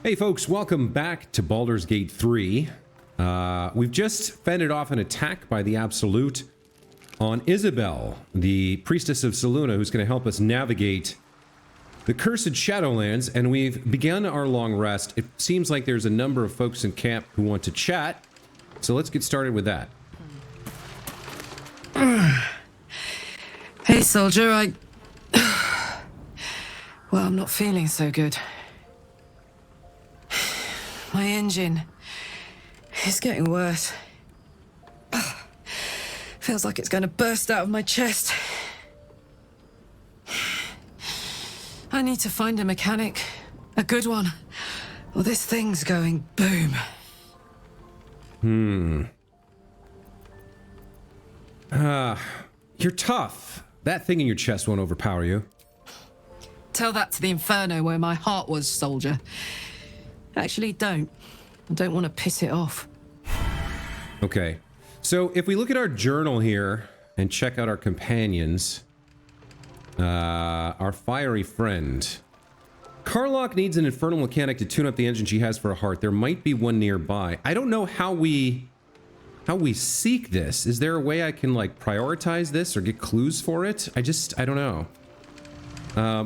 Hey folks, welcome back to Baldur's Gate 3. We've just fended off an attack by the Absolute on Isabel, the priestess of Selûne, who's going to help us navigate the cursed Shadowlands, and we've begun our long rest. It seems like there's a number of folks in camp who want to chat, so let's get started with that. Hey soldier, well, I'm not feeling so good. My engine is getting worse. Feels like it's going to burst out of my chest. I need to find a mechanic. A good one. Or this thing's going boom. You're tough. That thing in your chest won't overpower you. Tell that to the Inferno where my heart was, soldier. Actually, don't. I don't want to piss it off. Okay. So, if we look at our journal here and check out our companions, our fiery friend. Karlach needs an infernal mechanic to tune up the engine she has for a heart. There might be one nearby. I don't know how we seek this. Is there a way I can, like, prioritize this or get clues for it? I don't know.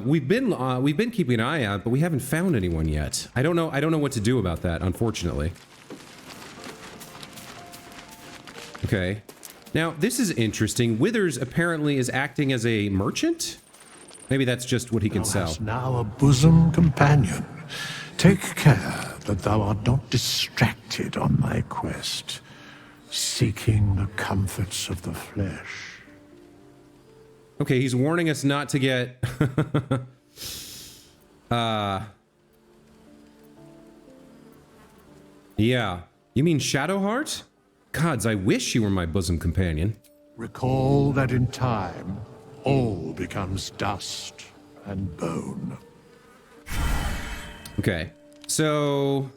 We've been keeping an eye out, but we haven't found anyone yet. I don't know what to do about that, unfortunately. Okay. Now, this is interesting. Withers apparently is acting as a merchant? Maybe that's just what he can sell. Thou hast now a bosom companion. Take care that thou art not distracted on thy quest, seeking the comforts of the flesh. Okay, he's warning us not to get... Yeah. You mean Shadowheart? Gods, I wish you were my bosom companion. Recall that in time, all becomes dust and bone. Okay, so...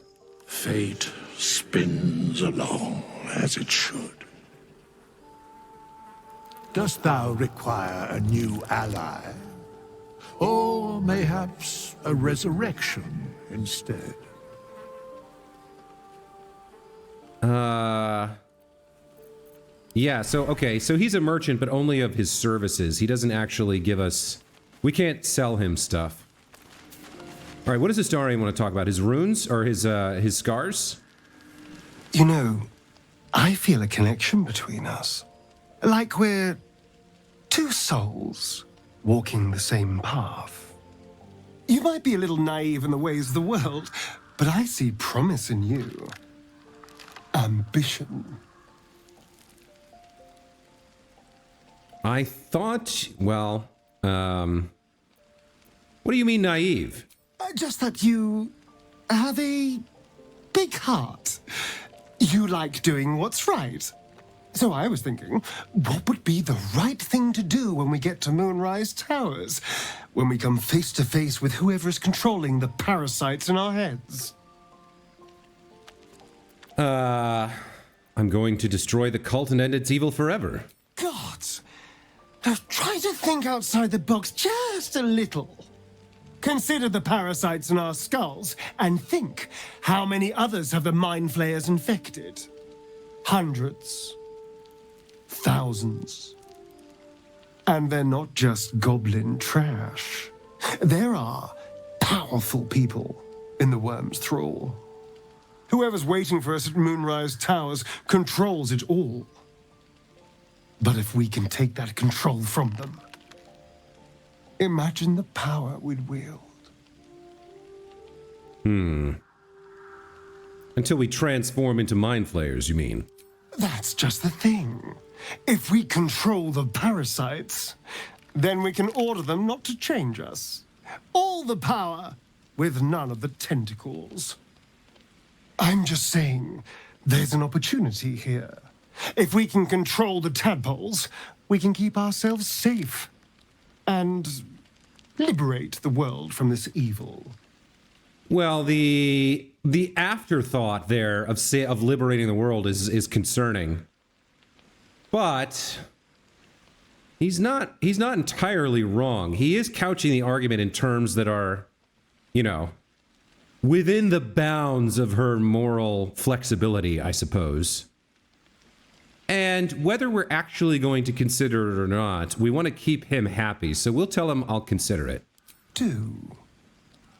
Fate spins along as it should. Dost thou require a new ally? Or mayhaps a resurrection instead? Yeah, so, okay, so he's a merchant, but only of his services. He doesn't actually give us... We can't sell him stuff. Alright, what does Astarion want to talk about? His runes? Or his scars? You know, I feel a connection between us. Like we're two souls walking the same path. You might be a little naive in the ways of the world, but I see promise in you. Ambition. I thought, well, what do you mean naive? Just that you have a big heart. You like doing what's right. So I was thinking, what would be the right thing to do when we get to Moonrise Towers? When we come face to face with whoever is controlling the parasites in our heads? I'm going to destroy the cult and end its evil forever. Gods! Now try to think outside the box just a little. Consider the parasites in our skulls, and think how many others have the Mind Flayers infected. Hundreds. Thousands. And they're not just goblin trash. There are powerful people in the worm's thrall. Whoever's waiting for us at Moonrise Towers controls it all. But if we can take that control from them, imagine the power we'd wield. Until we transform into Mind Flayers, you mean? That's just the thing. If we control the parasites, then we can order them not to change us. All the power, with none of the tentacles. I'm just saying, there's an opportunity here. If we can control the tadpoles, we can keep ourselves safe. And liberate the world from this evil. Well, the afterthought there of liberating the world is concerning. But he's not entirely wrong. He is couching the argument in terms that are, you know, within the bounds of her moral flexibility, I suppose. And whether we're actually going to consider it or not, we want to keep him happy, so we'll tell him I'll consider it. Do.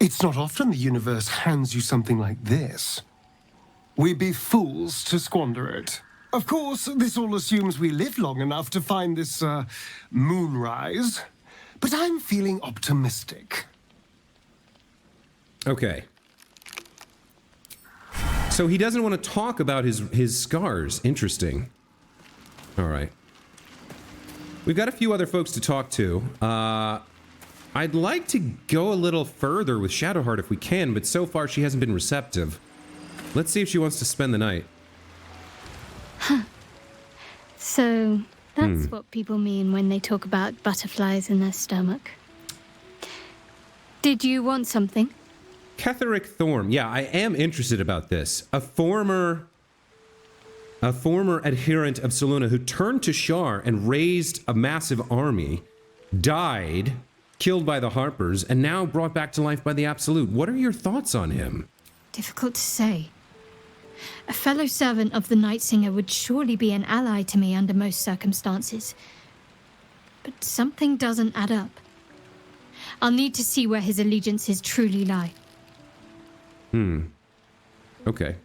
It's not often the universe hands you something like this. We'd be fools to squander it. Of course, this all assumes we live long enough to find this, Moonrise. But I'm feeling optimistic. Okay. So he doesn't want to talk about his scars. Interesting. All right. We've got a few other folks to talk to. I'd like to go a little further with Shadowheart if we can, but so far she hasn't been receptive. Let's see if she wants to spend the night. So, that's what people mean when they talk about butterflies in their stomach. Did you want something? Ketheric Thorm. Yeah, I am interested about this. A former adherent of Selûne who turned to Shar and raised a massive army, died, killed by the Harpers, and now brought back to life by the Absolute. What are your thoughts on him? Difficult to say. A fellow servant of the Night Singer would surely be an ally to me under most circumstances. But something doesn't add up. I'll need to see where his allegiances truly lie. Okay.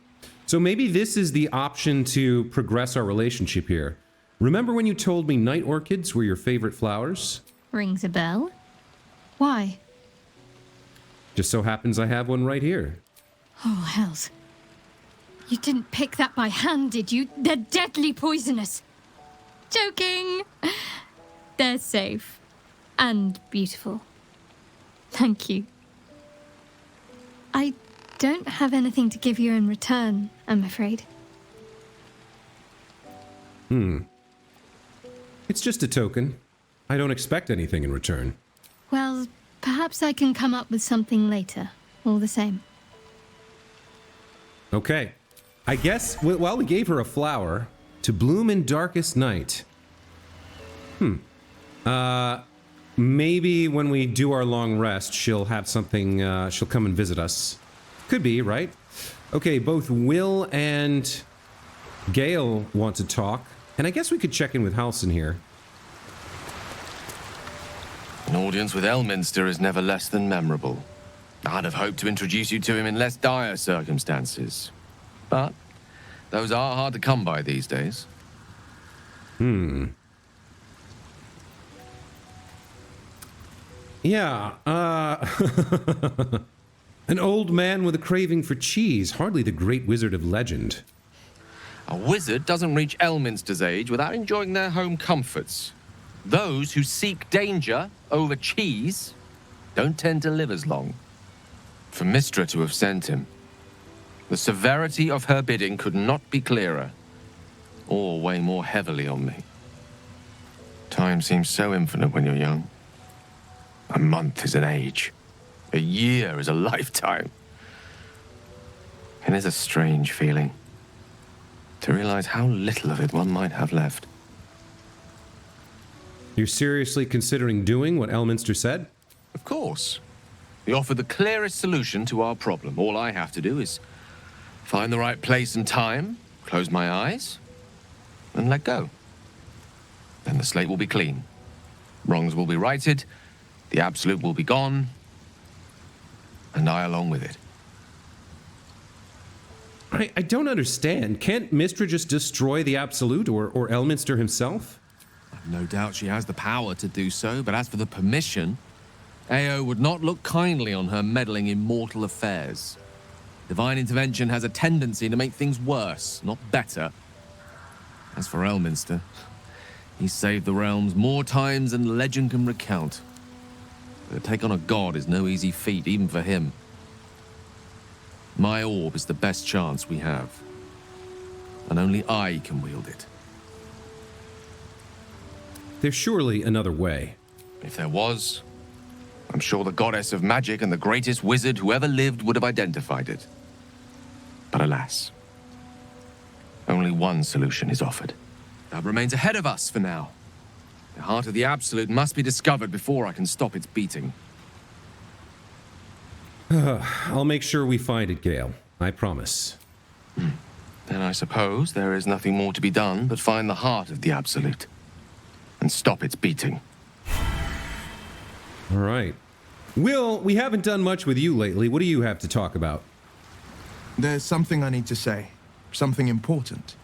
So maybe this is the option to progress our relationship here. Remember when you told me night orchids were your favorite flowers? Rings a bell? Why? Just so happens I have one right here. Oh, hells. You didn't pick that by hand, did you? They're deadly poisonous. Joking. They're safe. And beautiful. Thank you. I don't have anything to give you in return, I'm afraid. It's just a token. I don't expect anything in return. Well, perhaps I can come up with something later, all the same. Okay. I guess, well, we gave her a flower to bloom in darkest night. Maybe when we do our long rest, she'll have something, she'll come and visit us. Could be, right? Okay, both Wyll and Gale want to talk, and I guess we could check in with Halsin here. An audience with Elminster is never less than memorable. I'd have hoped to introduce you to him in less dire circumstances. But those are hard to come by these days. Yeah, an old man with a craving for cheese, hardly the great wizard of legend. A wizard doesn't reach Elminster's age without enjoying their home comforts. Those who seek danger over cheese don't tend to live as long. For Mystra to have sent him, the severity of her bidding could not be clearer, or weigh more heavily on me. Time seems so infinite when you're young. A month is an age. A year is a lifetime. It is a strange feeling to realize how little of it one might have left. You're seriously considering doing what Elminster said? Of course. He offered the clearest solution to our problem. All I have to do is find the right place and time, close my eyes, and let go. Then the slate will be clean. Wrongs will be righted, the Absolute will be gone, and I along with it. I don't understand. Can't Mystra just destroy the Absolute or Elminster himself? I've no doubt she has the power to do so, but as for the permission, Ao would not look kindly on her meddling in mortal affairs. Divine intervention has a tendency to make things worse, not better. As for Elminster, he saved the realms more times than legend can recount. But to take on a god is no easy feat, even for him. My orb is the best chance we have, and only I can wield it. There's surely another way. If there was, I'm sure the goddess of magic and the greatest wizard who ever lived would have identified it. But alas, only one solution is offered. That remains ahead of us for now. The heart of the Absolute must be discovered before I can stop its beating. I'll make sure we find it, Gale. I promise. Then I suppose there is nothing more to be done but find the heart of the Absolute and stop its beating. All right. Wyll, we haven't done much with you lately. What do you have to talk about? There's something I need to say. Something important.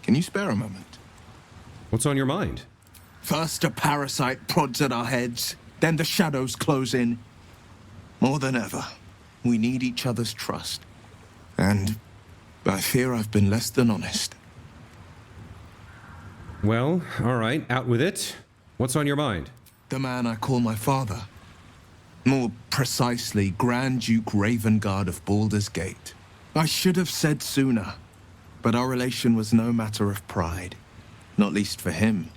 Can you spare a moment? What's on your mind? First, a parasite prods at our heads. Then the shadows close in. More than ever, we need each other's trust. And I fear I've been less than honest. Well, all right. Out with it. What's on your mind? The man I call my father. More precisely, Grand Duke Ravengard of Baldur's Gate. I should have said sooner, but our relation was no matter of pride. Not least for him.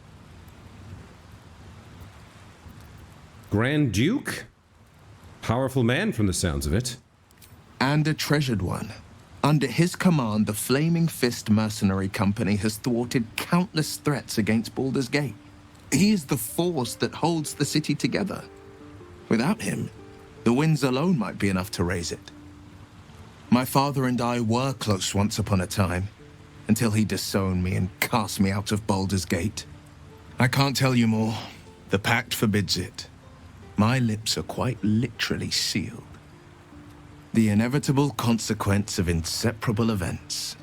Grand Duke? Powerful man from the sounds of it. And a treasured one. Under his command, the Flaming Fist Mercenary Company has thwarted countless threats against Baldur's Gate. He is the force that holds the city together. Without him, the winds alone might be enough to raise it. My father and I were close once upon a time, until he disowned me and cast me out of Baldur's Gate. I can't tell you more. The pact forbids it. My lips are quite literally sealed. The inevitable consequence of inseparable events.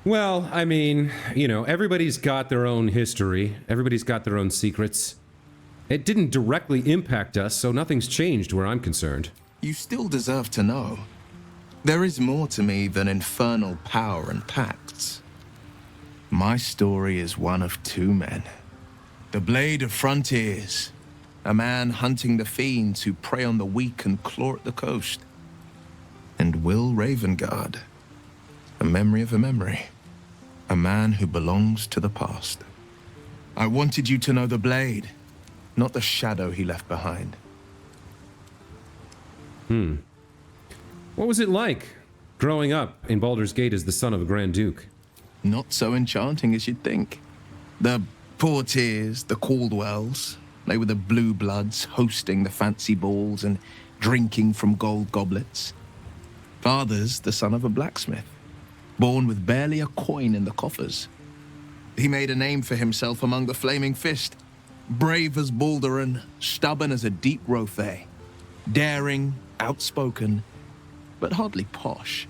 Well, I mean, you know, everybody's got their own history. Everybody's got their own secrets. It didn't directly impact us, so nothing's changed where I'm concerned. You still deserve to know. There is more to me than infernal power and pacts. My story is one of two men. The Blade of Frontiers, a man hunting the fiends who prey on the weak and claw at the coast. And Wyll Ravengard, a memory of a memory. A man who belongs to the past. I wanted you to know the Blade, not the shadow he left behind. What was it like, growing up in Baldur's Gate as the son of a Grand Duke? Not so enchanting as you'd think. The Portiers, the Caldwells, they were the blue bloods hosting the fancy balls and drinking from gold goblets. Father's the son of a blacksmith, born with barely a coin in the coffers. He made a name for himself among the Flaming Fist, brave as Baldur, stubborn as a deep Rothay, daring, outspoken, but hardly posh.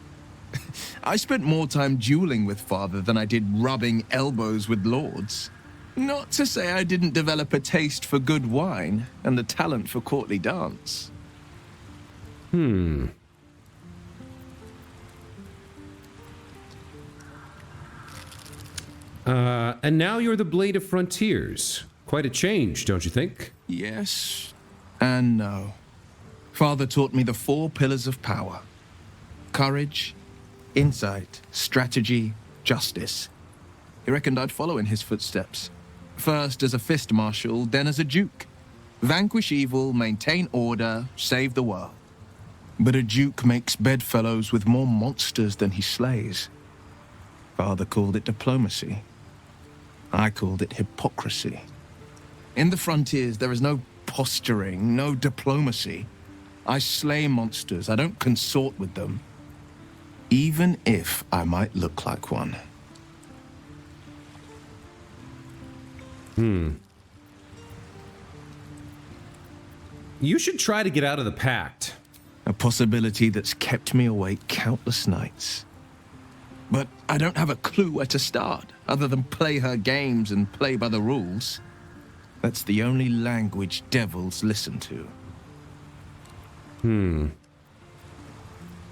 I spent more time dueling with father than I did rubbing elbows with lords. Not to say I didn't develop a taste for good wine and the talent for courtly dance. And now you're the Blade of Frontiers. Quite a change, don't you think? Yes and no. Father taught me the 4 pillars of power. Courage, insight, strategy, justice. He reckoned I'd follow in his footsteps. First as a fist marshal, then as a duke. Vanquish evil, maintain order, save the world. But a duke makes bedfellows with more monsters than he slays. Father called it diplomacy. I called it hypocrisy. In the frontiers, there is no posturing, no diplomacy. I slay monsters, I don't consort with them. Even if I might look like one. You should try to get out of the pact. A possibility that's kept me awake countless nights. But I don't have a clue where to start, other than play her games and play by the rules. That's the only language devils listen to.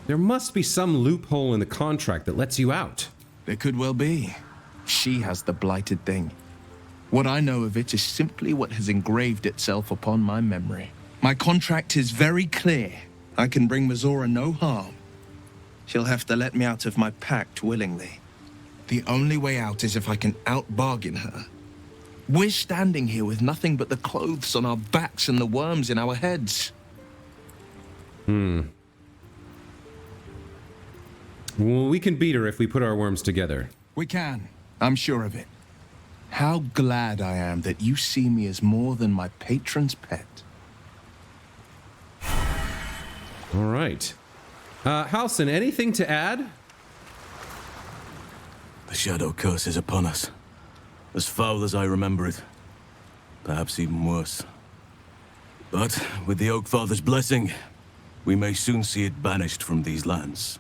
There must be some loophole in the contract that lets you out. There could well be. She has the blighted thing. What I know of it is simply what has engraved itself upon my memory. My contract is very clear. I can bring Mizora no harm. She'll have to let me out of my pact willingly. The only way out is if I can out-bargain her. We're standing here with nothing but the clothes on our backs and the worms in our heads. Well, we can beat her if we put our worms together. We can. I'm sure of it. How glad I am that you see me as more than my patron's pet. All right. Halsin, anything to add? The shadow curse is upon us. As foul as I remember it. Perhaps even worse. But with the Oak Father's blessing, we may soon see it banished from these lands.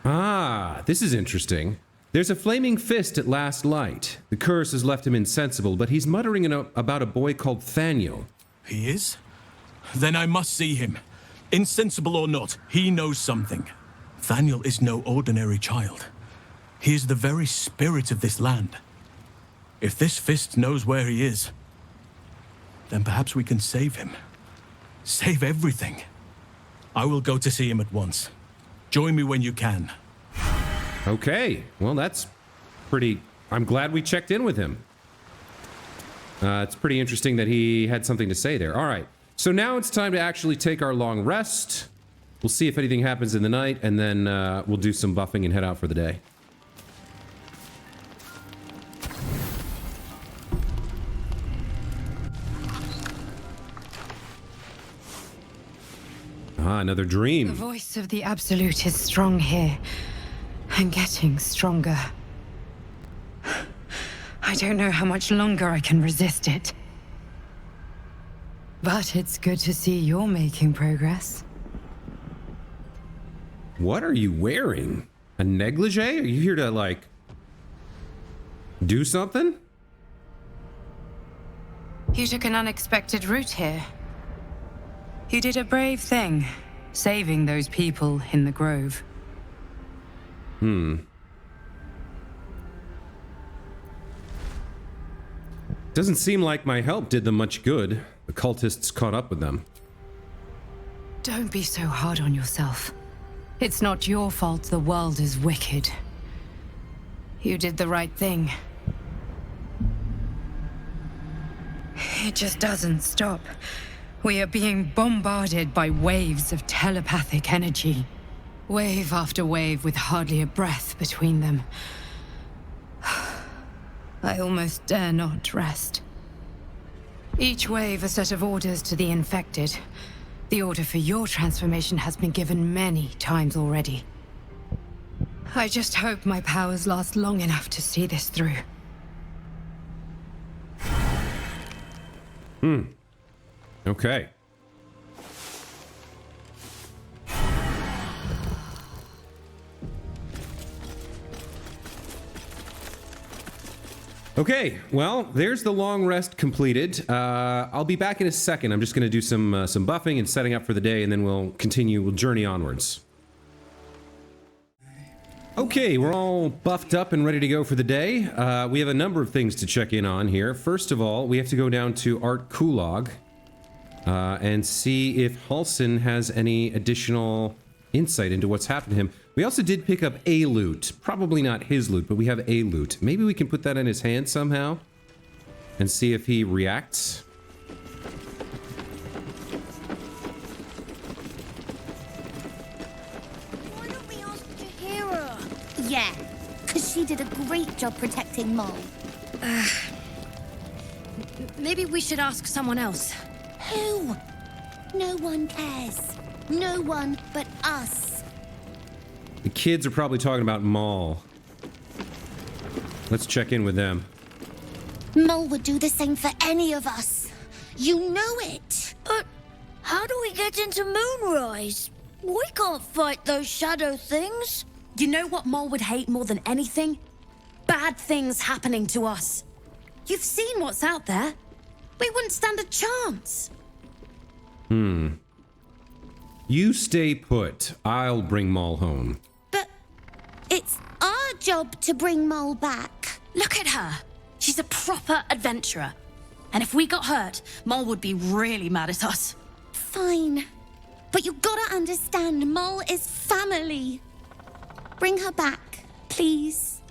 Ah, this is interesting. There's a flaming fist at last light. The curse has left him insensible, but he's muttering about a boy called Thaniel. He is? Then I must see him. Insensible or not, he knows something. Thaniel is no ordinary child. He is the very spirit of this land. If this fist knows where he is, then perhaps we can save him. Save everything. I will go to see him at once. Join me when you can. Okay, well that's pretty... I'm glad we checked in with him. It's pretty interesting that he had something to say there. All right, so now it's time to actually take our long rest. We'll see if anything happens in the night, and then we'll do some buffing and head out for the day. Ah, another dream. The voice of the Absolute is strong here, and getting stronger. I don't know how much longer I can resist it. But it's good to see you're making progress. What are you wearing? A negligee? Are you here to, like, do something? You took an unexpected route here. You did a brave thing, saving those people in the grove. Doesn't seem like my help did them much good. The cultists caught up with them. Don't be so hard on yourself. It's not your fault the world is wicked. You did the right thing. It just doesn't stop. We are being bombarded by waves of telepathic energy. Wave after wave with hardly a breath between them. I almost dare not rest. Each wave a set of orders to the infected. The order for your transformation has been given many times already. I just hope my powers last long enough to see this through. Okay. Okay, well, there's the long rest completed. I'll be back in a second. I'm just going to do some buffing and setting up for the day, and then we'll journey onwards. Okay, we're all buffed up and ready to go for the day. We have a number of things to check in on here. First of all, we have to go down to Art Kulog and see if Halsin has any additional insight into what's happened to him. We also did pick up a loot. Probably not his loot, but we have a loot. Maybe we can put that in his hand somehow and see if he reacts. Why don't we ask Tahira? Yeah, because she did a great job protecting Mol. Maybe we should ask someone else. Who? No one cares. No one but us. The kids are probably talking about Maul. Let's check in with them. Mol would do the same for any of us. You know it. But how do we get into Moonrise? We can't fight those shadow things. You know what Mol would hate more than anything? Bad things happening to us. You've seen what's out there. We wouldn't stand a chance. You stay put. I'll bring Maul home. But it's our job to bring Mol back. Look at her. She's a proper adventurer. And if we got hurt, Mol would be really mad at us. Fine. But you gotta understand, Mol is family. Bring her back, please.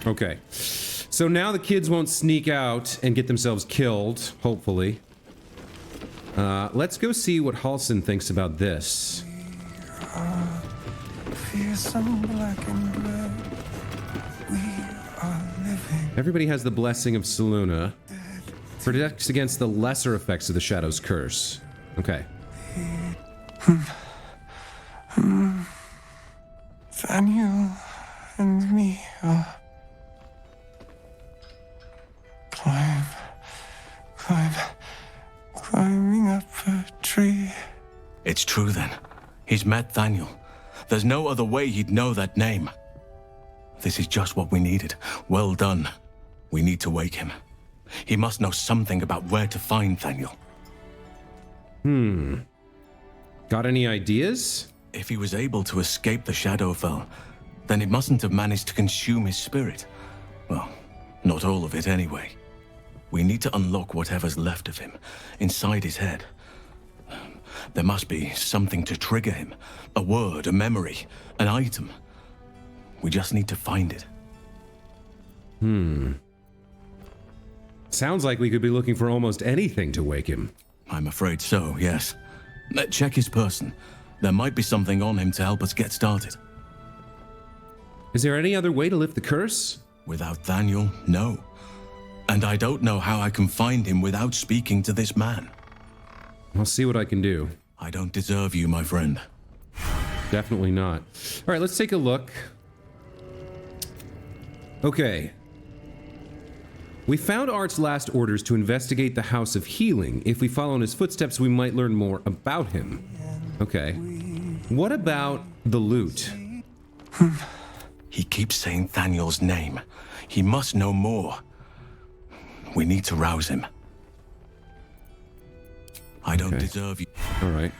Okay. So now the kids won't sneak out and get themselves killed, hopefully. Let's go see what Halsin thinks about this. fearsome black and blood. We are living. Everybody has the blessing of Selûne. Protects against the lesser effects of the Shadow's curse. Okay. Thaniel and me are climbing up a tree. It's true then. He's met Thaniel. There's no other way he'd know that name. This is just what we needed. Well done. We need to wake him. He must know something about where to find Thaniel. Got any ideas? If he was able to escape the Shadowfell, then it mustn't have managed to consume his spirit. Well, not all of it anyway. We need to unlock whatever's left of him, inside his head. There must be something to trigger him. A word, a memory, an item. We just need to find it. Sounds like we could be looking for almost anything to wake him. I'm afraid so, yes. Check his person. There might be something on him to help us get started. Is there any other way to lift the curse? Without Thaniel, no. And I don't know how I can find him without speaking to this man. I'll see what I can do. I don't deserve you, my friend. Definitely not. All right, let's take a look. Okay. We found Art's last orders to investigate the House of Healing. If we follow in his footsteps, we might learn more about him. Okay. What about the loot? He keeps saying Thaniel's name. He must know more. We need to rouse him. I don't deserve you. All right.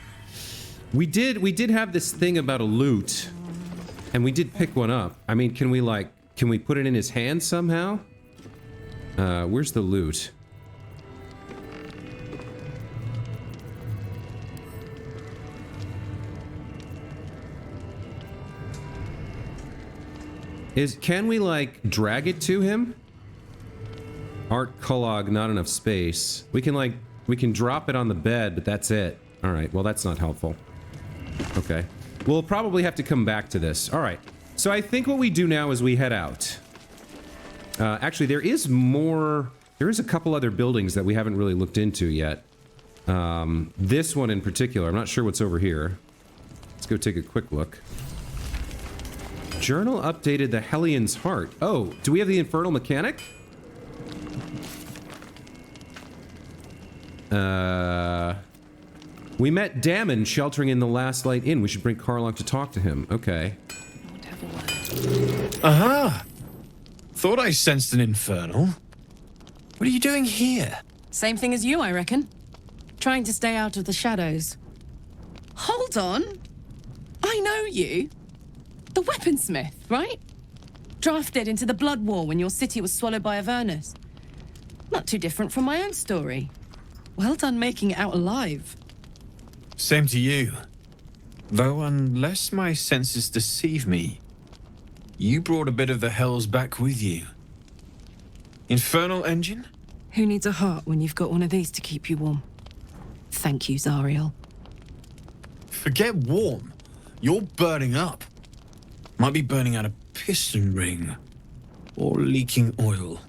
We did have this thing about a loot, and we did pick one up. I mean, can we put it in his hand somehow? Where's the loot? Can we like drag it to him? Art Kulog, not enough space. We can drop it on the bed, but that's it. All right, well that's not helpful. Okay. We'll probably have to come back to this. All right. So I think what we do now is we head out. Actually, there is a couple other buildings that we haven't really looked into yet. This one in particular, I'm not sure what's over here. Let's go take a quick look. Journal updated the Hellian's Heart. Oh, do we have the Infernal Mechanic? We met Damon sheltering in the Last Light Inn. We should bring Karlach to talk to him. Okay. Aha! Thought I sensed an infernal. What are you doing here? Same thing as you, I reckon. Trying to stay out of the shadows. Hold on. I know you. The weaponsmith, right? Drafted into the Blood War when your city was swallowed by Avernus. Not too different from my own story. Well done making it out alive. Same to you. Though unless my senses deceive me, you brought a bit of the hells back with you. Infernal engine? Who needs a heart when you've got one of these to keep you warm? Thank you, Zariel. Forget warm. You're burning up. Might be burning out a piston ring. Or leaking oil.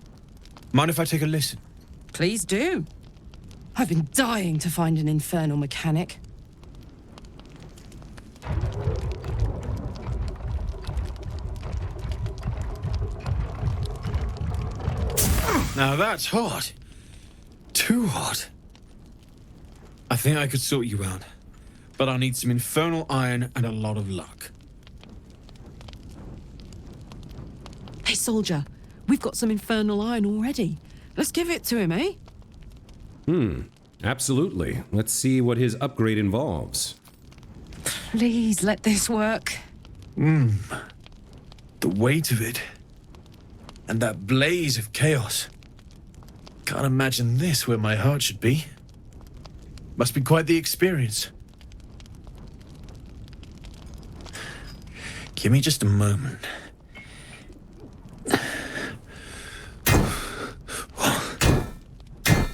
Mind if I take a listen? Please do. I've been dying to find an infernal mechanic. Now that's hot. Too hot. I think I could sort you out. But I'll need some infernal iron and a lot of luck. Hey, soldier. We've got some infernal iron already. Let's give it to him, eh? Absolutely. Let's see what his upgrade involves. Please let this work. The weight of it. And that blaze of chaos. Can't imagine this where my heart should be. Must be quite the experience. Give me just a moment.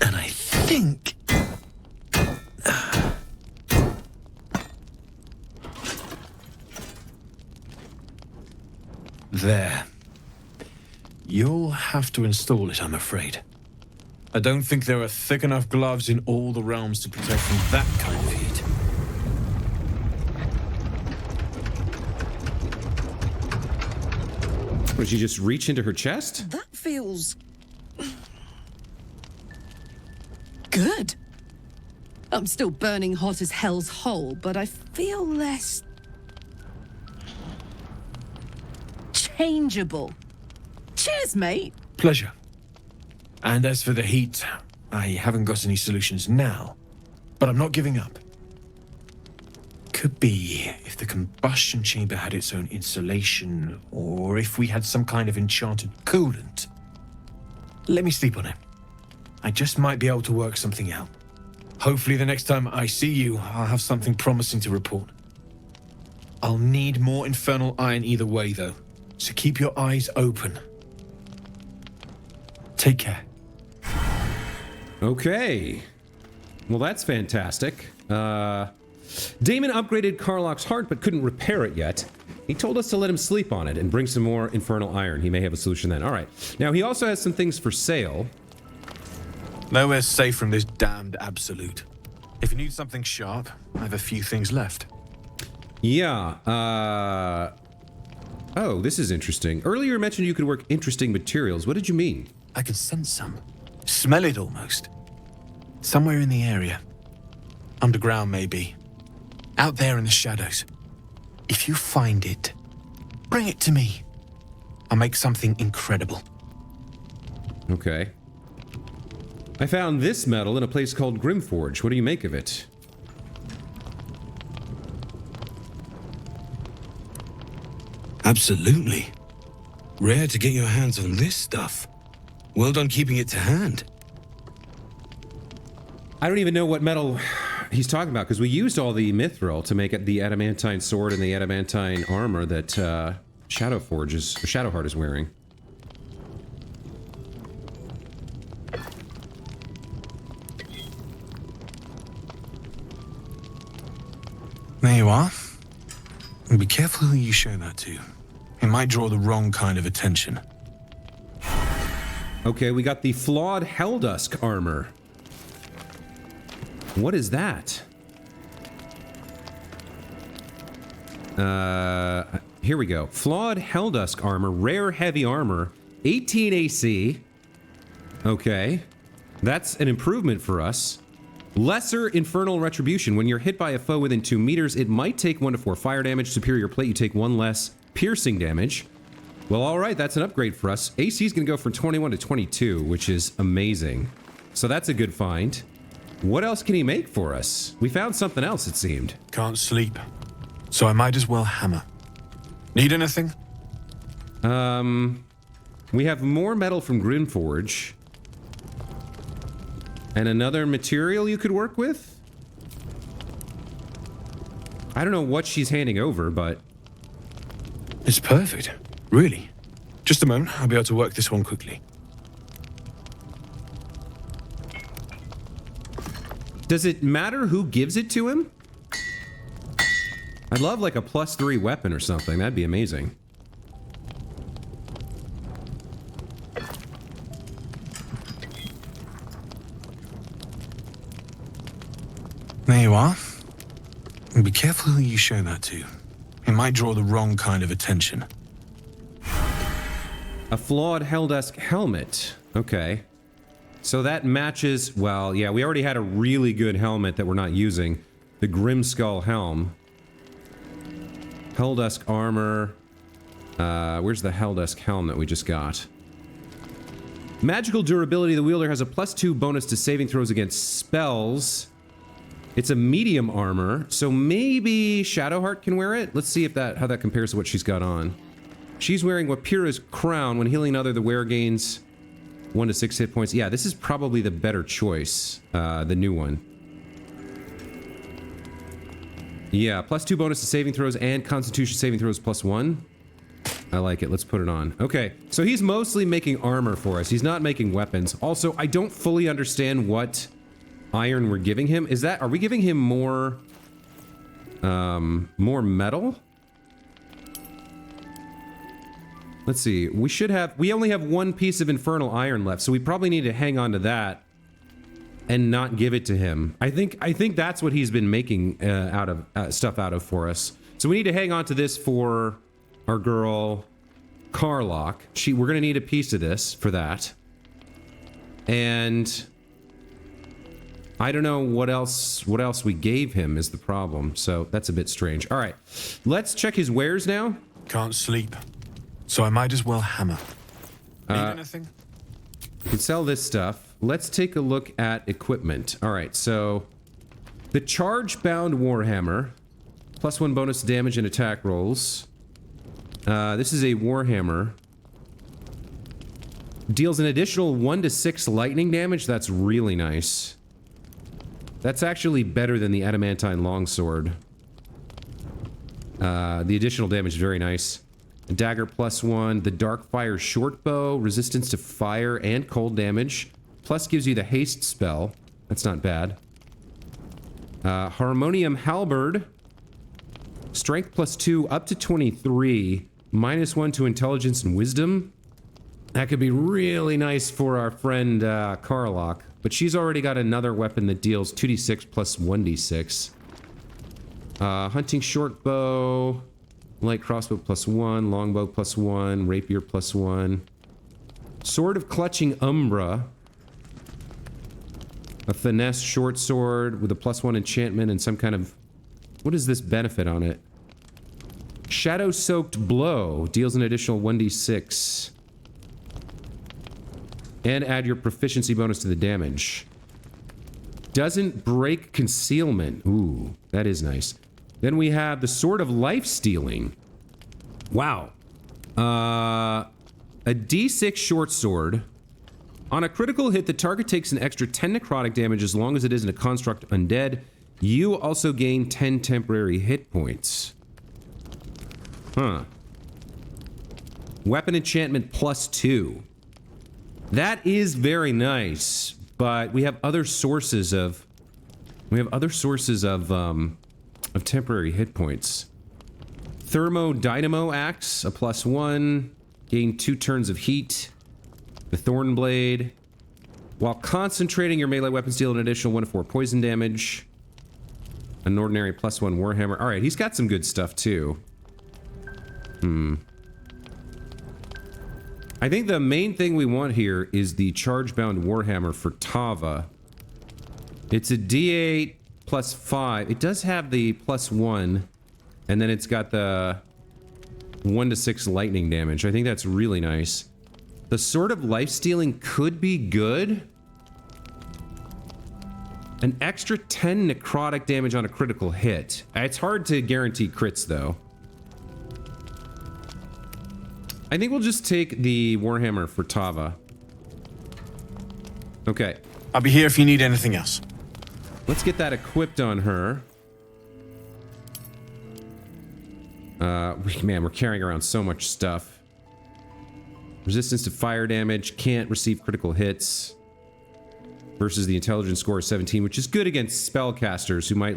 And I think... There. You'll have to install it, I'm afraid. I don't think there are thick enough gloves in all the realms to protect from that kind of heat. Would you just reach into her chest? That feels... good. I'm still burning hot as hell's hole, but I feel less... changeable. Cheers, mate. Pleasure. And as for the heat, I haven't got any solutions now, but I'm not giving up. Could be if the combustion chamber had its own insulation, or if we had some kind of enchanted coolant. Let me sleep on it. I just might be able to work something out. Hopefully the next time I see you, I'll have something promising to report. I'll need more infernal iron either way, though, so keep your eyes open. Take care. Okay. Well, that's fantastic. Damon upgraded Karlach's heart, but couldn't repair it yet. He told us to let him sleep on it and bring some more infernal iron. He may have a solution then. All right. Now, he also has some things for sale. Nowhere safe from this damned absolute. If you need something sharp, I have a few things left. Yeah, oh, this is interesting. Earlier you mentioned you could work interesting materials. What did you mean? I can sense some. Smell it almost. Somewhere in the area. Underground, maybe. Out there in the shadows. If you find it, bring it to me. I'll make something incredible. Okay. I found this metal in a place called Grimforge. What do you make of it? Absolutely. Rare to get your hands on this stuff. Well done keeping it to hand. I don't even know what metal he's talking about, because we used all the mithril to make it the adamantine sword and the adamantine armor that Shadowheart is wearing. There you are. And be careful who you show that to. It might draw the wrong kind of attention. Okay, we got the flawed Helldusk armor. What is that? Here we go. Flawed Helldusk armor, rare heavy armor, 18 AC. Okay. That's an improvement for us. Lesser Infernal Retribution. When you're hit by a foe within 2 meters, it might take 1 to 4 fire damage. Superior plate, you take 1 less piercing damage. Well, alright, that's an upgrade for us. AC is going to go from 21 to 22, which is amazing. So that's a good find. What else can he make for us? We found something else, it seemed. Can't sleep, so I might as well hammer. Need anything? We have more metal from Grimforge. And another material you could work with? I don't know what she's handing over, but... It's perfect. Really. Just a moment, I'll be able to work this one quickly. Does it matter who gives it to him? I'd love like a +3 weapon or something. That'd be amazing. There you are. And be careful who you show that to. It might draw the wrong kind of attention. A flawed Helldusk helmet. Okay. So that matches... Well, yeah, we already had a really good helmet that we're not using. The Grimskull helm. Helldusk armor. Where's the Helldusk helm that we just got? Magical durability. The wielder has a +2 bonus to saving throws against spells. It's a medium armor, so maybe Shadowheart can wear it? Let's see if how that compares to what she's got on. She's wearing Wapira's crown. When healing another, the wearer gains 1 to 6 hit points. Yeah, this is probably the better choice, the new one. Yeah, +2 bonus to saving throws and Constitution saving throws +1. I like it. Let's put it on. Okay, so he's mostly making armor for us. He's not making weapons. Also, I don't fully understand what iron we're giving him. Are we giving him more Let's see. We only have one piece of infernal iron left, so we probably need to hang on to that and not give it to him. I think that's what he's been making stuff out of for us. So we need to hang on to this for our girl Karlach. We're gonna need a piece of this for that. And I don't know what else we gave him is the problem. So that's a bit strange. All right, let's check his wares now. Can't sleep, so I might as well hammer. Need anything? We can sell this stuff. Let's take a look at equipment. All right, so the charge-bound warhammer, +1 bonus damage and attack rolls. This is a warhammer. Deals an additional 1 to 6 lightning damage. That's really nice. That's actually better than the adamantine longsword. The additional damage is very nice. A dagger +1. The dark fire short bow, resistance to fire and cold damage. Plus gives you the haste spell. That's not bad. Harmonium halberd. Strength +2 up to 23. -1 to intelligence and wisdom. That could be really nice for our friend Karlach. But she's already got another weapon that deals 2d6 plus 1d6. Hunting short bow. Light crossbow +1. Longbow +1. Rapier +1. Sword of Clutching Umbra. A finesse short sword with a +1 enchantment and some kind of... What is this benefit on it? Shadow Soaked Blow. Deals an additional 1d6. And add your proficiency bonus to the damage. Doesn't break concealment. Ooh, that is nice. Then we have the Sword of Life Stealing. Wow. A D6 short sword. On a critical hit, the target takes an extra 10 necrotic damage as long as it isn't a construct undead. You also gain 10 temporary hit points. Huh. Weapon enchantment +2. That is very nice, but we have other sources of temporary hit points. Thermodynamo axe, a +1, gain 2 turns of heat. The thorn blade, while concentrating your melee weapons deal an additional 1 to 4 poison damage. An ordinary +1 warhammer. All right, he's got some good stuff too. I think the main thing we want here is the charge-bound warhammer for Tava. It's a D8 +5. It does have the +1, and then it's got the 1 to 6 lightning damage. I think that's really nice. The Sword of Life Stealing could be good. An extra 10 necrotic damage on a critical hit. It's hard to guarantee crits, though. I think we'll just take the warhammer for Tava. Okay. I'll be here if you need anything else. Let's get that equipped on her. Man, we're carrying around so much stuff. Resistance to fire damage, can't receive critical hits. Versus the intelligence score of 17, which is good against spellcasters who might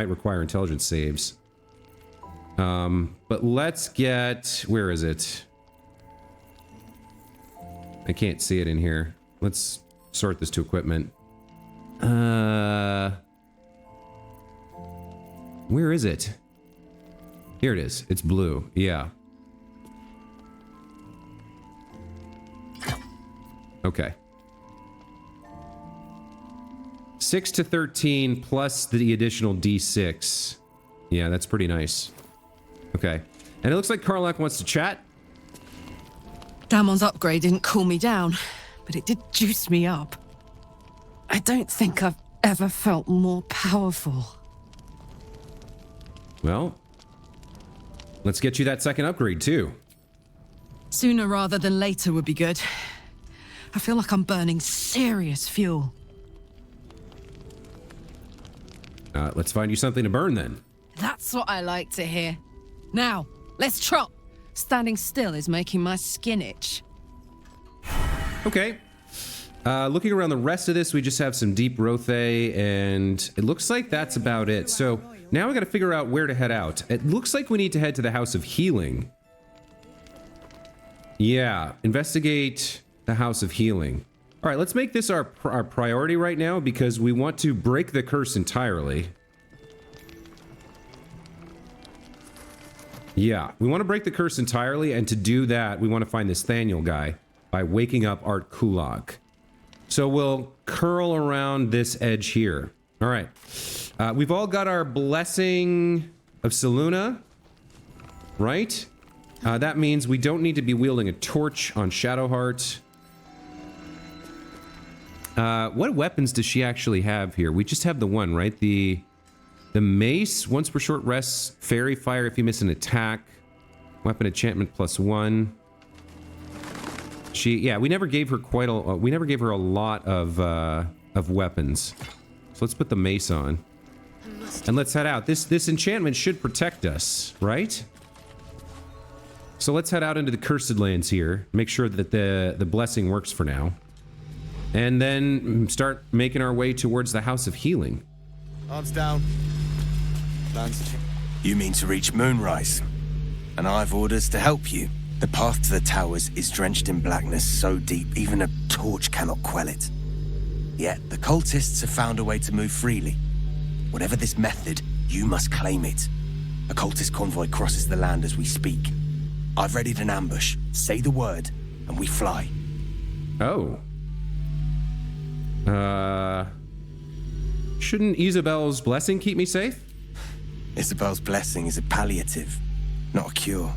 require intelligence saves. But let's get... Where is it? I can't see it in here. Let's sort this to equipment. Where is it? Here it is. It's blue. Yeah. Okay. 6 to 13 plus the additional D6. Yeah, that's pretty nice. Okay. And it looks like Karlach wants to chat. Damon's upgrade didn't cool me down, but it did juice me up. I don't think I've ever felt more powerful. Well, let's get you that second upgrade, too. Sooner rather than later would be good. I feel like I'm burning serious fuel. Let's find you something to burn, then. That's what I like to hear. Now, let's trot. Standing still is making my skin itch. Okay. Looking around the rest of this, we just have some deep Rothe, and it looks like that's about it. So now we got to figure out where to head out. It looks like we need to head to the House of Healing. Yeah, investigate the House of Healing. All right, let's make this our priority right now because we want to break the curse entirely. Yeah, we want to break the curse entirely, and to do that, we want to find this Thaniel guy by waking up Art Kulog. So we'll curl around this edge here. All right. We've all got our Blessing of Selûne, right? That means we don't need to be wielding a torch on Shadowheart. What weapons does she actually have here? We just have the one, right? The mace, once per short rest, fairy fire if you miss an attack, weapon enchantment +1. Yeah, we never gave her a lot of weapons. So let's put the mace on. And let's head out. This enchantment should protect us, right? So let's head out into the Cursed Lands here. Make sure that the blessing works for now. And then start making our way towards the House of Healing. Arms down. You mean to reach Moonrise? And I've orders to help you. The path to the towers is drenched in blackness so deep even a torch cannot quell it. Yet the cultists have found a way to move freely. Whatever this method, you must claim it. A cultist convoy crosses the land as we speak. I've readied an ambush. Say the word, and we fly. Oh. Shouldn't Isabel's blessing keep me safe? Isabel's blessing is a palliative, not a cure.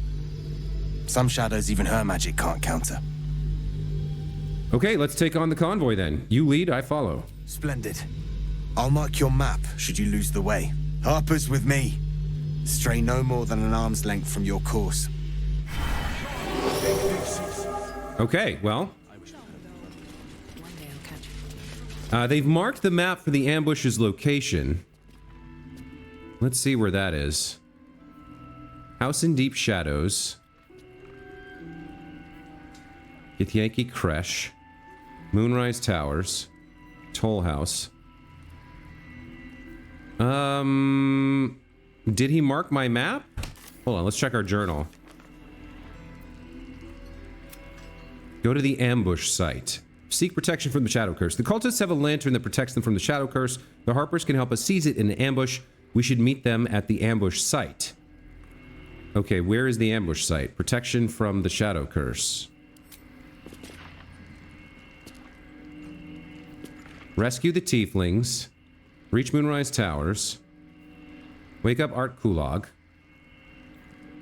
Some shadows even her magic can't counter. Okay, let's take on the convoy then. You lead, I follow. Splendid. I'll mark your map should you lose the way. Harper's with me. Stray no more than an arm's length from your course. Okay, well. They've marked the map for the ambush's location. Let's see where that is. House in Deep Shadows. Githyanki Creche. Moonrise Towers. Toll House. Did he mark my map? Hold on, let's check our journal. Go to the ambush site. Seek protection from the Shadow Curse. The cultists have a lantern that protects them from the Shadow Curse. The Harpers can help us seize it in an ambush. We should meet them at the ambush site. Okay, where is the ambush site? Protection from the Shadow Curse. Rescue the Tieflings. Reach Moonrise Towers. Wake up Art Kulog.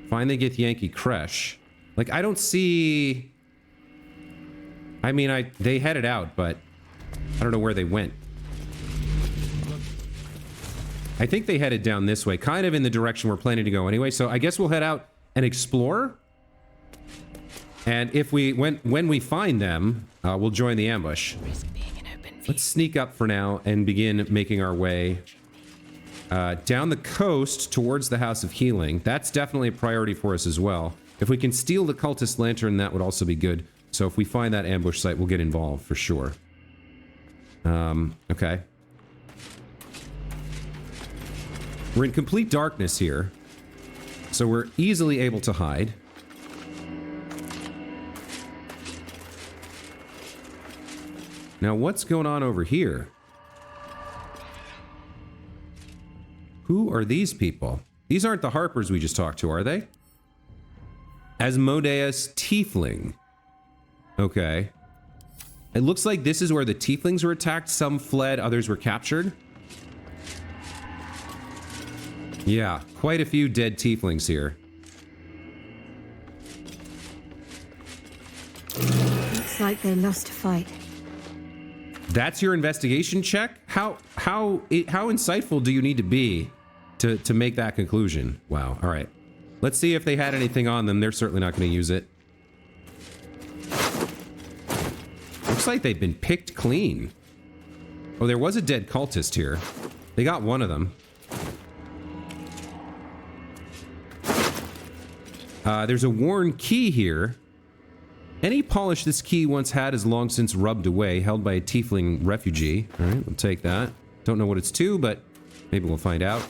Find the Githyanki Creche. Like, I don't see... I mean, they headed out, but I don't know where they went. I think they headed down this way, kind of in the direction we're planning to go anyway. So I guess we'll head out and explore. And if when we find them, we'll join the ambush. Let's sneak up for now and begin making our way down the coast towards the House of Healing. That's definitely a priority for us as well. If we can steal the cultist lantern, that would also be good. So if we find that ambush site, we'll get involved for sure. Okay. We're in complete darkness here, so we're easily able to hide. Now, what's going on over here? Who are these people? These aren't the Harpers we just talked to, are they? Asmodeus Tiefling. Okay. It looks like this is where the Tieflings were attacked. Some fled, others were captured. Yeah, quite a few dead Tieflings here. Looks like they lost a fight. That's your investigation check? How insightful do you need to be to make that conclusion? Wow, all right. Let's see if they had anything on them. They're certainly not going to use it. Looks like they've been picked clean. Oh, there was a dead cultist here. They got one of them. There's a worn key here. Any polish this key once had is long since rubbed away, held by a tiefling refugee. All right, we'll take that. Don't know what it's to, but maybe we'll find out.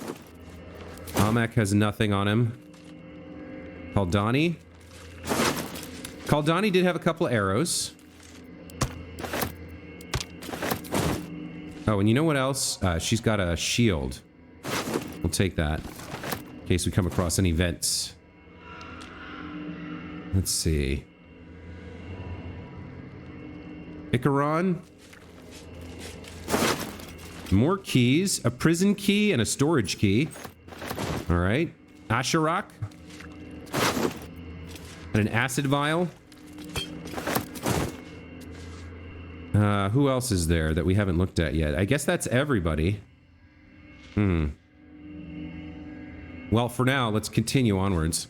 Amak has nothing on him. Haldani. Kaldani did have a couple arrows. Oh, and you know what else? She's got a shield. We'll take that in case we come across any vents. Let's see. Icaron. More keys. A prison key and a storage key. All right. Asherak. And an acid vial. Who else is there that we haven't looked at yet? I guess that's everybody. Well, for now, let's continue onwards.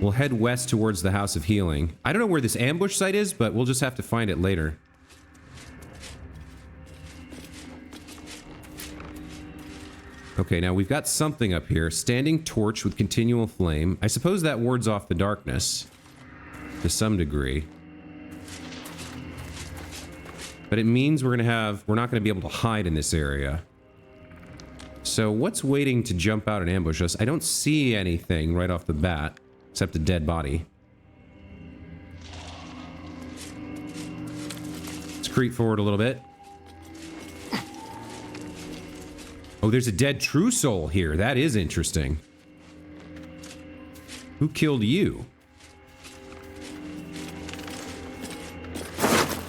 We'll head west towards the House of Healing. I don't know where this ambush site is, but we'll just have to find it later. Okay, now we've got something up here. Standing torch with continual flame. I suppose that wards off the darkness to some degree. But it means we're not going to be able to hide in this area. So what's waiting to jump out and ambush us? I don't see anything right off the bat, except a dead body. Let's creep forward a little bit. Oh, there's a dead true soul here. That is interesting. Who killed you?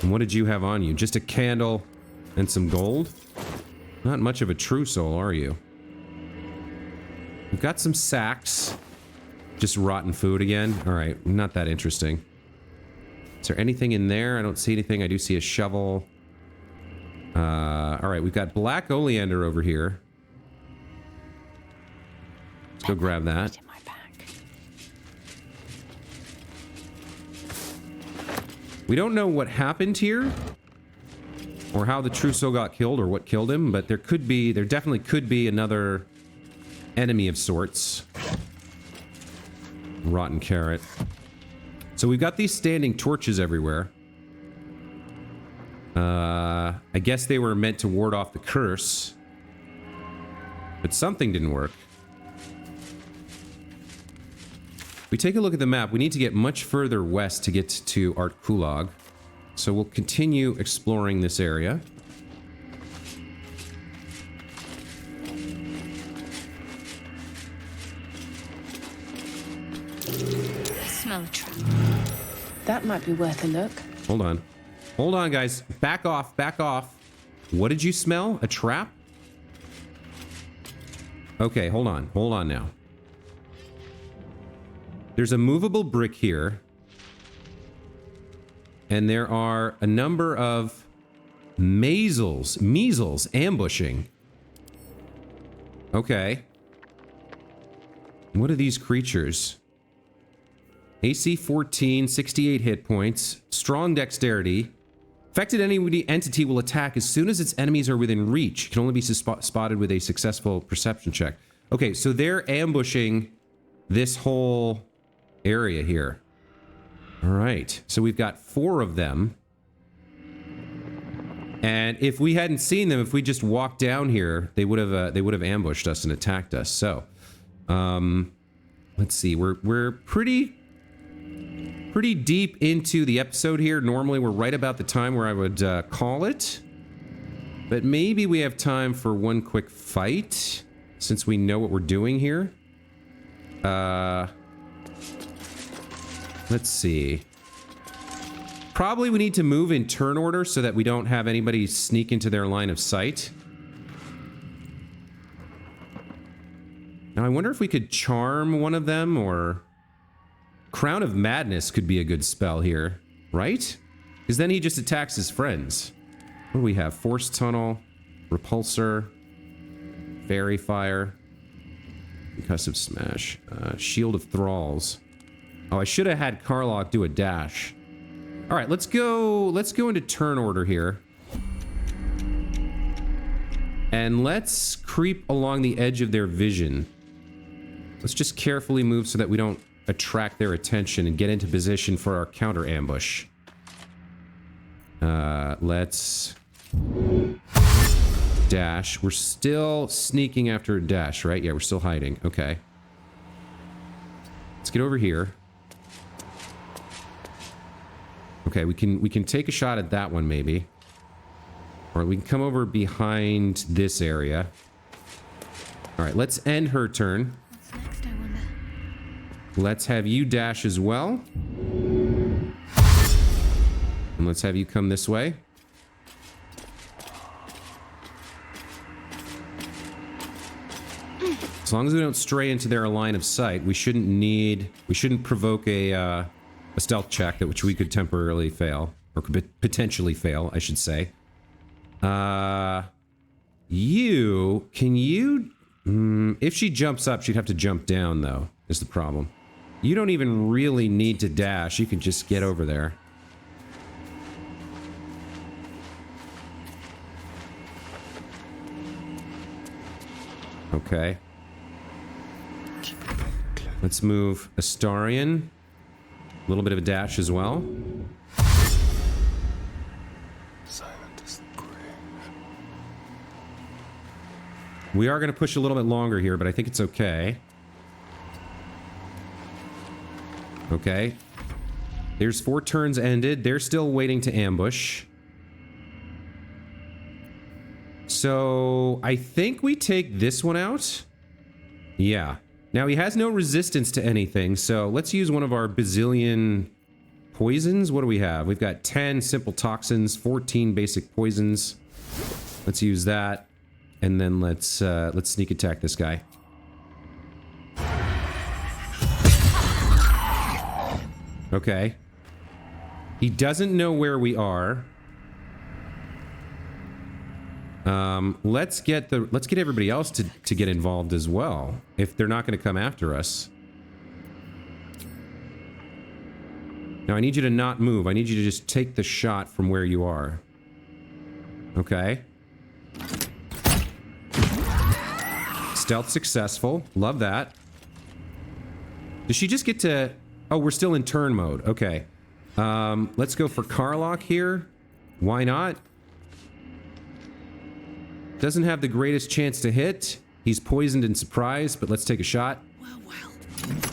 And what did you have on you? Just a candle and some gold? Not much of a true soul, are you? We've got some sacks. Just rotten food again. All right, not that interesting. Is there anything in there? I don't see anything. I do see a shovel. All right, we've got black oleander over here. Let's go grab that. We don't know what happened here, or how the true soul got killed, or what killed him, but there definitely could be another enemy of sorts. Rotten carrot. So we've got these standing torches everywhere. I guess they were meant to ward off the curse, but something didn't work. We take a look at the map. We need to get much further west to get to Art Kulog. So we'll continue exploring this area. I smell a trap. That might be worth a look. Hold on. Hold on, guys. Back off. Back off. What did you smell? A trap? Okay, hold on. Hold on now. There's a movable brick here. And there are a number of measles ambushing. Okay. What are these creatures? AC 14, 68 hit points, strong dexterity. Affected entity will attack as soon as its enemies are within reach. Can only be spotted with a successful perception check. Okay, so they're ambushing this whole area here. All right, so we've got 4 of them. And if we hadn't seen them, if we just walked down here, they would have ambushed us and attacked us. So, let's see. We're pretty deep into the episode here. Normally, we're right about the time where I would call it. But maybe we have time for one quick fight, since we know what we're doing here. Let's see. Probably we need to move in turn order so that we don't have anybody sneak into their line of sight. Now, I wonder if we could charm one of them, or... Crown of Madness could be a good spell here, right? Because then he just attacks his friends. What do we have? Force Tunnel, Repulsor, Fairy Fire, Concussive Smash, Shield of Thralls. Oh, I should have had Karlach do a dash. All right, let's go into turn order here. And let's creep along the edge of their vision. Let's just carefully move so that we don't attract their attention and get into position for our counter ambush. Let's dash. We're still sneaking after a dash, right? Yeah, we're still hiding. Okay. Let's get over here. Okay, we can take a shot at that one maybe. Or we can come over behind this area. All right, let's end her turn. What's next, I wonder? Let's have you dash as well. And let's have you come this way. As long as we don't stray into their line of sight, we shouldn't provoke a stealth check that which we could temporarily fail, or could potentially fail, I should say. If she jumps up, she'd have to jump down though, is the problem. You don't even really need to dash, you can just get over there. Okay. Let's move Astarion. A little bit of a dash as well. Silent as the grave. We are going to push a little bit longer here, but I think it's okay. Okay. There's 4 turns ended. They're still waiting to ambush. So I think we take this one out. Yeah. Now he has no resistance to anything, so let's use one of our bazillion poisons. What do we have? We've got 10 simple toxins, 14 basic poisons. Let's use that, and then let's sneak attack this guy. Okay. He doesn't know where we are. Let's get everybody else to get involved as well, if they're not going to come after us. Now I need you to not move. I need you to just take the shot from where you are. Okay. Stealth successful. Love that. Does she just get to... Oh, we're still in turn mode. Okay. Let's go for Karlach here. Why not? Doesn't have the greatest chance to hit. He's poisoned and surprised, but let's take a shot. Well,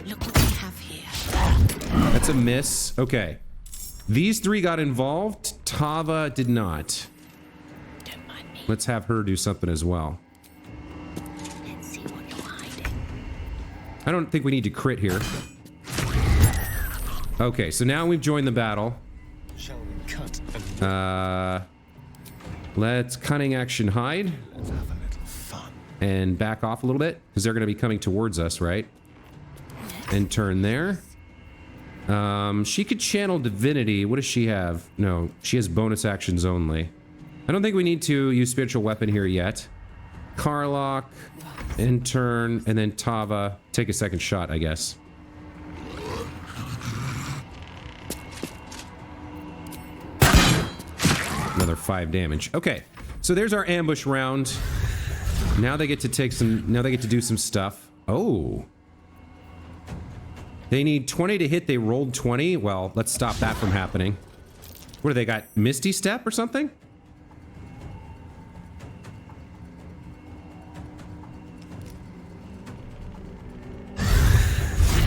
look what we have here. That's a miss. Okay. These 3 got involved. Tava did not. Don't mind me. Let's have her do something as well. Let's see what you're hiding. I don't think we need to crit here. Okay, so now we've joined the battle. Shall we cut and... Let's cunning action hide. Let's have a little fun. And back off a little bit, because they're going to be coming towards us, right? And turn there. She could channel divinity. What does she have? No, she has bonus actions only. I don't think we need to use spiritual weapon here yet. Karlach, and turn, and then Tava. Take a second shot, I guess. Another 5 damage. Okay, so there's our ambush round. Now they get to take some. Now they get to do some stuff. Oh, they need 20 to hit. They rolled 20. Well, let's stop that from happening. What do they got? Misty Step or something?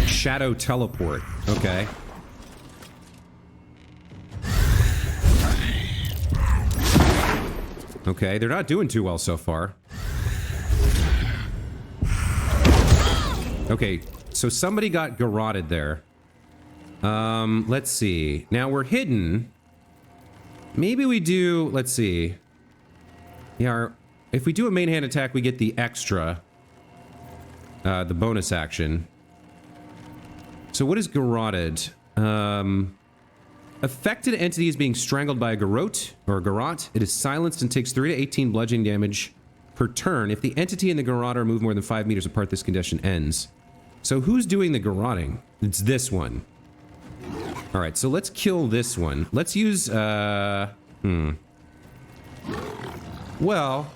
Shadow Teleport. Okay. Okay, they're not doing too well so far. Okay, so somebody got garroted there. Let's see. Now we're hidden. Maybe we do, let's see. Yeah, if we do a main hand attack, we get the extra. The bonus action. So what is garroted? Affected entity is being strangled by a garrote or a garrote. It is silenced and takes 3 to 18 bludgeoning damage per turn. If the entity and the garrote are moved more than 5 meters apart, this condition ends. So who's doing the garroting? It's this one. All right, so let's kill this one. Let's use, well, well,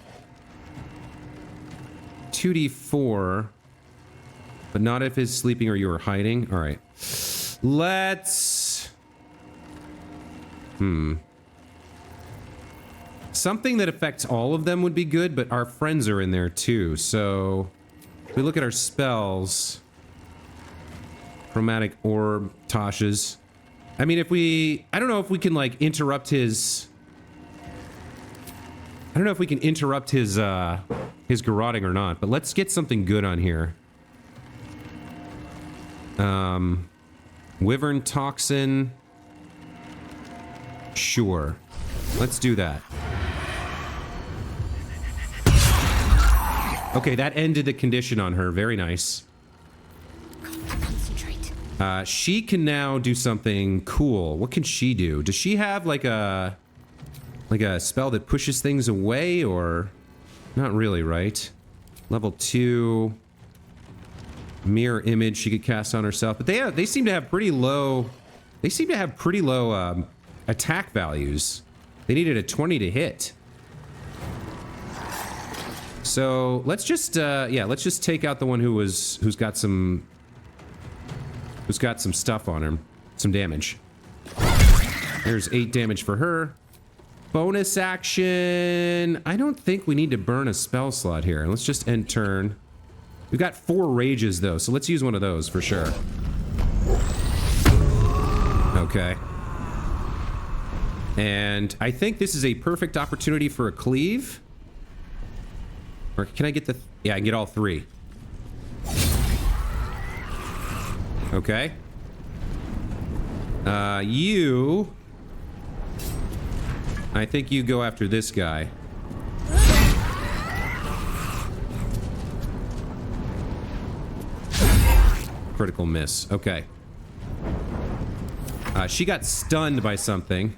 2d4, but not if it's sleeping or you are hiding. All right, let's, something that affects all of them would be good, but our friends are in there too. So if we look at our spells, chromatic orb, Tasha's. I mean, I don't know if we can like interrupt his. I don't know if we can interrupt his garroting or not, but let's get something good on here. Wyvern toxin. Sure. Let's do that. Okay, that ended the condition on her. Very nice. Concentrate. She can now do something cool. What can she do? Does she have like a spell that pushes things away, or not really, right? Level 2 mirror image she could cast on herself, but they seem to have pretty low. They seem to have pretty low attack values. They needed a 20 to hit. So let's just let's just take out the one who's got some stuff on him, some damage. There's 8 damage for her. Bonus action. I don't think we need to burn a spell slot here. Let's just end turn. We've got 4 rages though, so let's use one of those for sure. Okay. And I think this is a perfect opportunity for a cleave. Or can I get the... Yeah, I can get all 3. Okay. You... I think you go after this guy. Critical miss. Okay. She got stunned by something.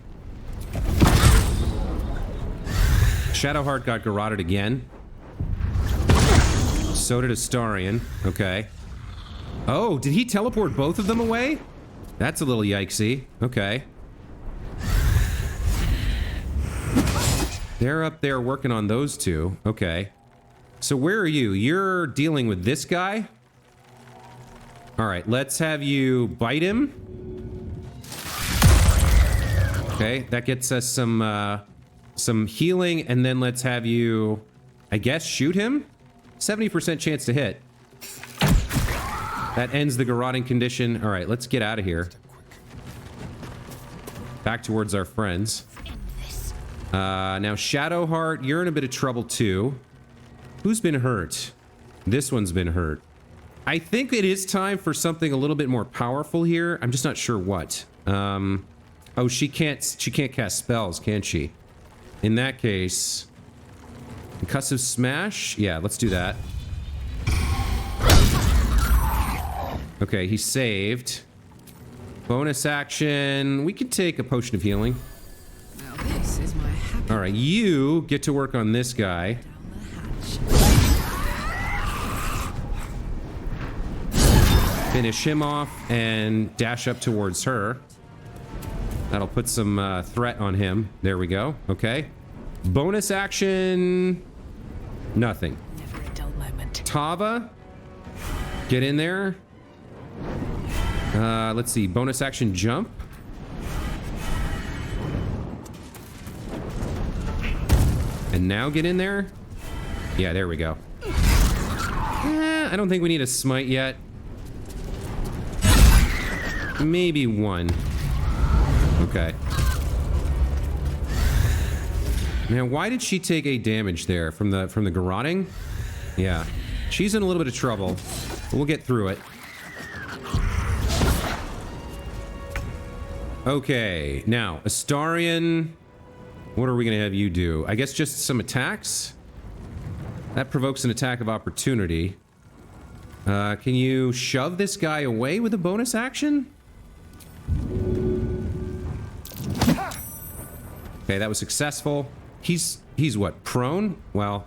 Shadowheart got garroted again. So did Astarion. Okay. Oh, did he teleport both of them away? That's a little yikesy. Okay. They're up there working on those 2. Okay. So where are you? You're dealing with this guy? Alright, let's have you bite him. Okay, that gets us some healing, and then let's have you, I guess, shoot him? 70% chance to hit. That ends the garroting condition. Alright, let's get out of here. Back towards our friends. Now, Shadowheart, you're in a bit of trouble too. Who's been hurt? This one's been hurt. I think it is time for something a little bit more powerful here. I'm just not sure what. Oh, she can't cast spells, can she? In that case, concussive smash? Yeah, let's do that. Okay, he saved. Bonus action. We can take a potion of healing. Now this is my happy. All right, you get to work on this guy. Finish him off and dash up towards her. That'll put some threat on him. There we go. Okay. Bonus action. Nothing. Never a dull moment. Tava. Get in there. Let's see. Bonus action jump. And now get in there. Yeah, there we go. I don't think we need a smite yet. Maybe one. Okay. Now, why did she take 8 damage there from the garroting? Yeah, she's in a little bit of trouble. We'll get through it. Okay, now Astarion, what are we gonna have you do? I guess just some attacks. That provokes an attack of opportunity. Can you shove this guy away with a bonus action? Okay, that was successful. He's what, prone? Well,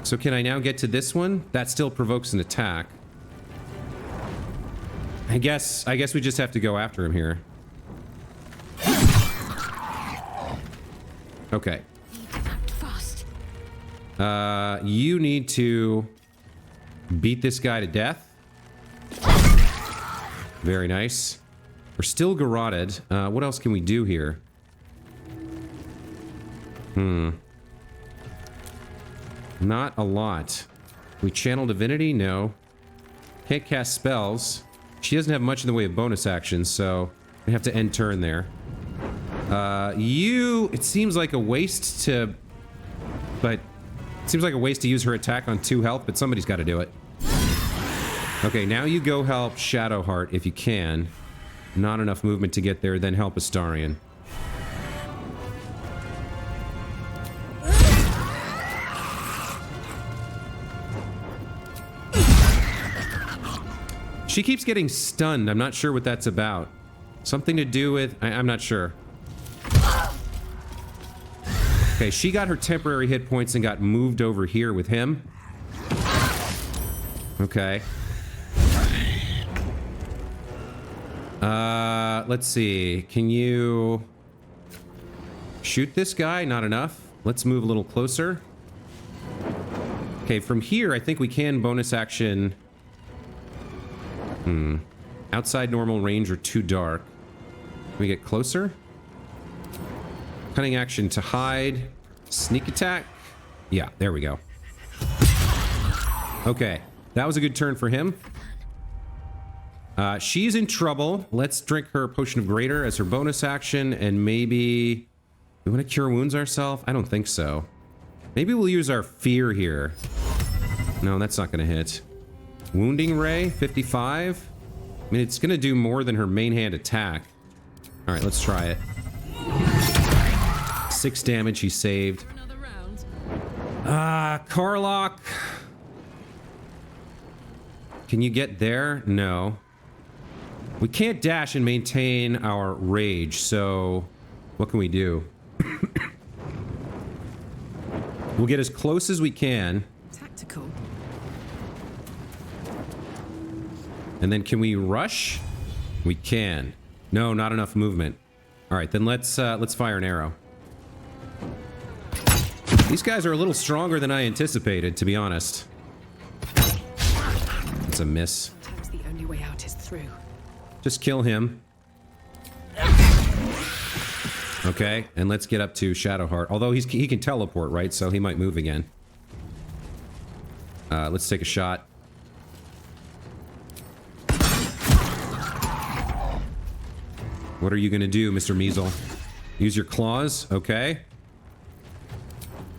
so can I now get to this one? That still provokes an attack. I guess we just have to go after him here. Okay. You need to beat this guy to death. Very nice. We're still garroted. What else can we do here? Not a lot. We channel divinity? No. Can't cast spells. She doesn't have much in the way of bonus actions, so We have to end turn there. It seems like a waste to... But... It seems like a waste to use her attack on 2 health, but somebody's got to do it. Okay, now you go help Shadowheart if you can. Not enough movement to get there, then help Astarion. She keeps getting stunned. I'm not sure what that's about. Something to do with... I'm not sure. Okay, she got her temporary hit points and got moved over here with him. Okay. Let's see. Can you shoot this guy? Not enough. Let's move a little closer. Okay, from here, I think we can bonus action. Outside normal range or too dark. Can we get closer? Cunning action to hide. Sneak attack. Yeah, there we go. Okay, that was a good turn for him. She's in trouble. Let's drink her Potion of Greater as her bonus action, and maybe... We want to Cure Wounds ourselves? I don't think so. Maybe we'll use our Fear here. No, that's not going to hit. Wounding Ray, 55. I mean, it's going to do more than her main hand attack. All right, let's try it. 6 damage, he saved. Karlach. Can you get there? No. We can't dash and maintain our rage, so what can we do? We'll get as close as we can. Tactical. And then can we rush? We can. No, not enough movement. All right, then let's fire an arrow. These guys are a little stronger than I anticipated, to be honest. It's a miss. Sometimes the only way out is through. Just kill him. Okay, and let's get up to Shadowheart. Although he can teleport, right? So he might move again. Let's take a shot. What are you gonna do, Mr. Measle? Use your claws? Okay.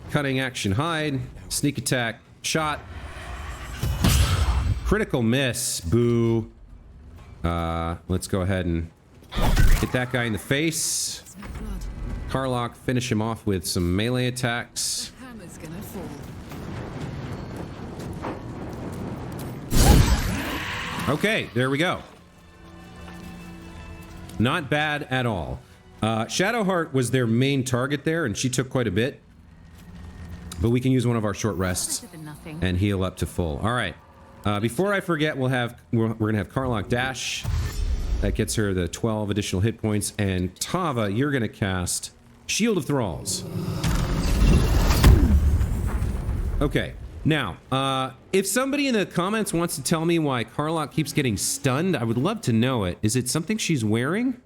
Cutting action, hide. Sneak attack, shot. Critical miss, boo. Let's go ahead and hit that guy in the face. Karlach, finish him off with some melee attacks. Hammer's gonna fall. Okay, there we go. Not bad at all. Shadowheart was their main target there, and she took quite a bit. But we can use one of our short rests and heal up to full. All right. Before I forget, we're gonna have Karlach dash. That gets her the 12 additional hit points. And Tava, you're gonna cast Shield of Thralls. Okay. Now, if somebody in the comments wants to tell me why Karlach keeps getting stunned, I would love to know it. Is it something she's wearing?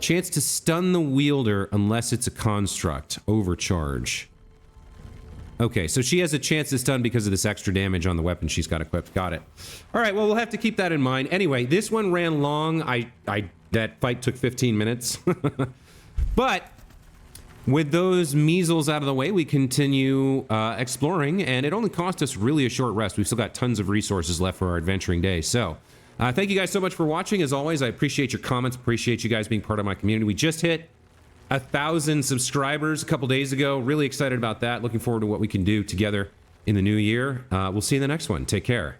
Chance to stun the wielder unless it's a construct. Overcharge. Okay, so she has a chance to stun because of this extra damage on the weapon she's got equipped. Got it. All right, well, we'll have to keep that in mind. Anyway, this one ran long. That fight took 15 minutes. But with those measles out of the way, we continue exploring, and it only cost us really a short rest. We've still got tons of resources left for our adventuring day. So thank you guys so much for watching. As always, I appreciate your comments, appreciate you guys being part of my community. We just hit 1,000 subscribers a couple days ago. Really excited about that. Looking forward to what we can do together in the new year. We'll see you in the next one. Take care.